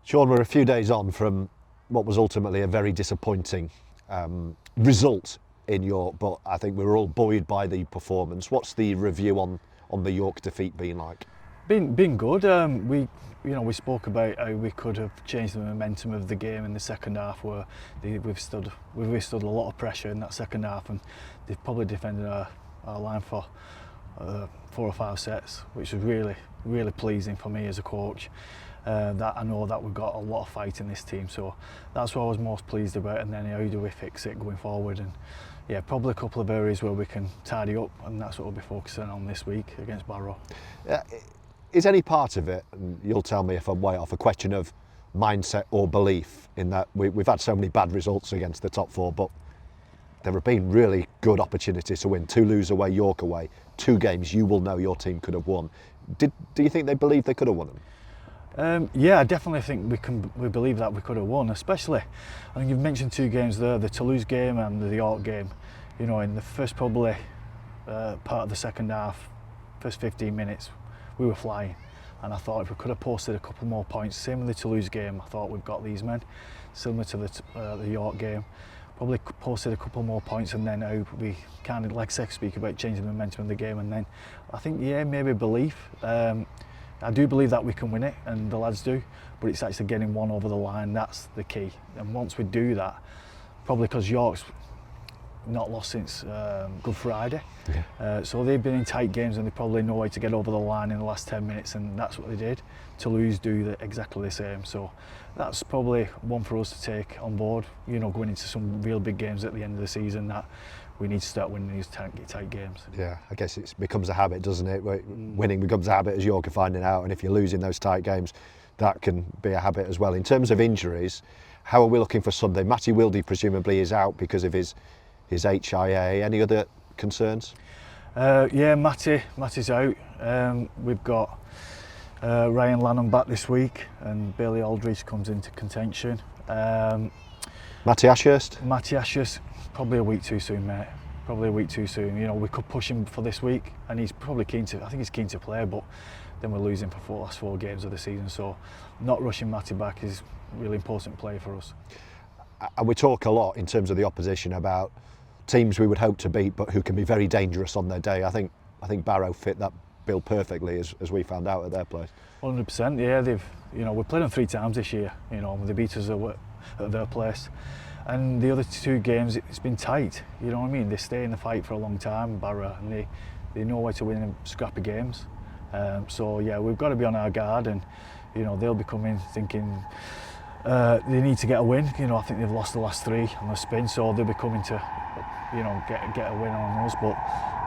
Sean, we're a few days on from what was ultimately a very disappointing result in York, but I think we were all buoyed by the performance. What's the review on the York defeat been like? Been good. We spoke about how we could have changed the momentum of the game in the second half, where we've withstood a lot of pressure in that second half, and they've probably defended our line for 4 or 5 sets, which was really pleasing for me as a coach. That I know that we've got a lot of fight in this team, so that's what I was most pleased about. And then how do we fix it going forward? And yeah, probably a couple of areas where we can tidy up, and that's what we'll be focusing on this week against Barrow. Is any part of it, and you'll tell me if I'm way off, a question of mindset or belief in that we've had so many bad results against the top 4, but there have been really good opportunities to win. Toulouse away, York away, 2 games you will know your team could have won. Do you think they believe they could have won them? Yeah, I definitely think we believe that we could have won, especially, I think you've mentioned 2 games there, the Toulouse game and the York game. You know, in the first probably part of the second half, first 15 minutes, we were flying, and I thought if we could have posted a couple more points, same with the Toulouse game, I thought we've got these men, similar to the York game, probably posted a couple more points, and then how we kind of, like Seth speak about changing the momentum of the game, and then I think, yeah, maybe belief. I do believe that we can win it, and the lads do, but it's actually getting one over the line, that's the key. And once we do that, probably because York's not lost since Good Friday, so they've been in tight games and they probably know how to get over the line in the last 10 minutes, and that's what they did. Toulouse do exactly the same, so that's probably one for us to take on board, you know, going into some real big games at the end of the season, that we need to start winning these tight games. Yeah, I guess it becomes a habit, doesn't it? Winning becomes a habit, as York are finding out, and if you're losing those tight games, that can be a habit as well. In terms of injuries, how are we looking for Sunday? Matty Wildy presumably is out because of his HIA. Any other concerns? Yeah, Matty's out. We've got Ryan Lanham back this week, and Bailey Aldridge comes into contention. Matty Ashurst? Matty Ashurst, probably a week too soon, mate. Probably a week too soon. You know, we could push him for this week, and he's probably keen to. I think he's keen to play, but then we're losing for the last 4 games of the season. So, not rushing Matty back is a really important play for us. And we talk a lot in terms of the opposition about teams we would hope to beat, but who can be very dangerous on their day. I think Barrow fit that bill perfectly, as we found out at their place. 100%. Yeah, we've played them 3 times this year. You know, they beat us at their place, and the other 2 games it's been tight. You know what I mean? They stay in the fight for a long time, Barrow, and they know where to win in scrappy games. So yeah, we've got to be on our guard, and you know they'll be coming thinking they need to get a win. You know, I think they've lost the last 3 on the spin, so they'll be coming to, you know, get a win on us. But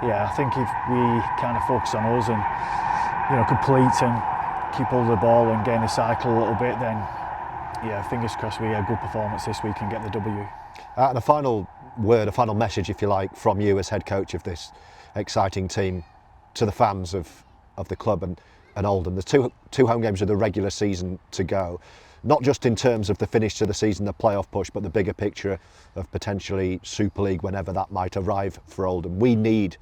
yeah, I think if we kind of focus on us and, you know, complete and keep hold of the ball and gain the cycle a little bit, then yeah, fingers crossed we get a good performance this week and get the W. And a final word, a final message, if you like, from you as head coach of this exciting team to the fans of the club and Oldham. There's two home games of the regular season to go. Not just in terms of the finish to the season, the playoff push, but the bigger picture of potentially Super League whenever that might arrive for Oldham. We need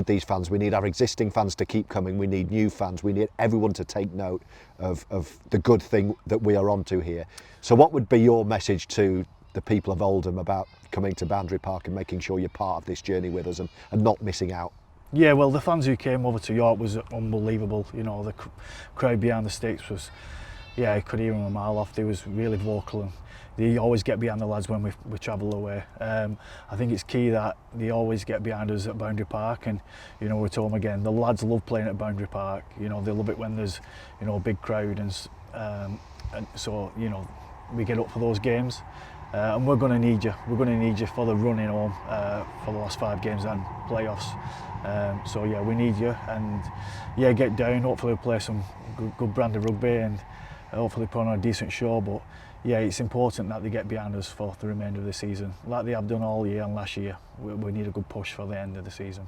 these fans. We need our existing fans to keep coming. We need new fans. We need everyone to take note of the good thing that we are onto here. So what would be your message to the people of Oldham about coming to Boundary Park and making sure you're part of this journey with us and not missing out? Yeah, well, the fans who came over to York was unbelievable. You know, the crowd behind the sticks was, yeah, I could hear them a mile off. They was really vocal, and they always get behind the lads when we travel away. I think it's key that they always get behind us at Boundary Park, and you know, we're told them again, the lads love playing at Boundary Park. You know, they love it when there's, you know, a big crowd, and so, you know, we get up for those games, and we're going to need you. We're going to need you for the running home for the last 5 games and playoffs. So yeah, we need you, and yeah, get down. Hopefully we'll play some good brand of rugby, and hopefully put on a decent show. But yeah, it's important that they get behind us for the remainder of the season, like they have done all year and last year. We need a good push for the end of the season.